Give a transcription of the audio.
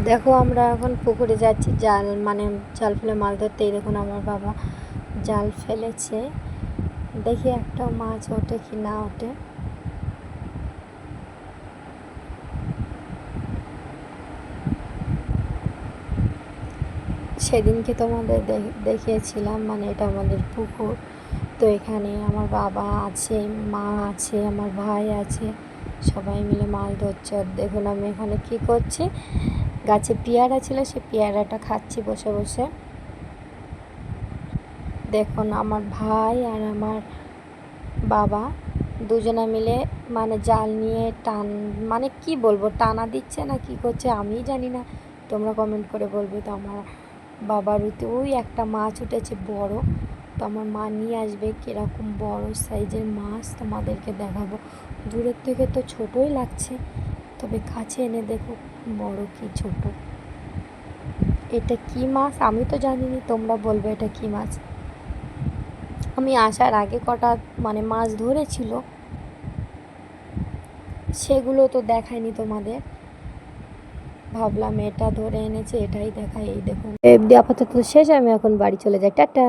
দেখো আমরা এখন পুকুরে যাচ্ছি জাল ফেলে মাছ ধরতে। এই দেখুন আমার বাবা জাল ফেলেছে, দেখি একটা মাছ ওঠে কি না ওঠে। সেদিনকে তোমাদের দেখিয়েছিলাম, এটা আমাদের পুকুর। তো এখানে আমার বাবা আছে, মা আছে, আমার ভাই আছে, সবাই মিলে মাছ ধরছে। আর দেখুন আমি এখানে কি করছি, গাছে পেয়ারা ছিল, সে পেয়ারাটা খাচ্ছি বসে বসে। দেখুন আমার ভাই আর আমার বাবা দুজনে মিলে জাল নিয়ে কি বলবো, টানা দিচ্ছে না কি করছে আমি জানি না, তোমরা কমেন্ট করে বলবে। তো আমার বাবার ওই একটা মাছ উঠেছে বড়, তো আমার মা নিয়ে আসবে কীরকম বড় সাইজের মাছ তোমাদেরকে দেখাবো। দূরের থেকে তো ছোটই লাগছে, তবে কাছে এনে দেখো বড় কি ছোট। এটা কি মাছ আমি তো জানিনি, তোমরা বলবে এটা কি মাছ। আমি আসার আগে কটা মাছ ধরেছিল, সেগুলো তো দেখায়নি তোমাদের, ভাবলাম এটা ধরে এনেছে এটাই দেখাই। এই দেখুন আপাতত শেষ, আমি এখন বাড়ি চলে যাই, টাটা।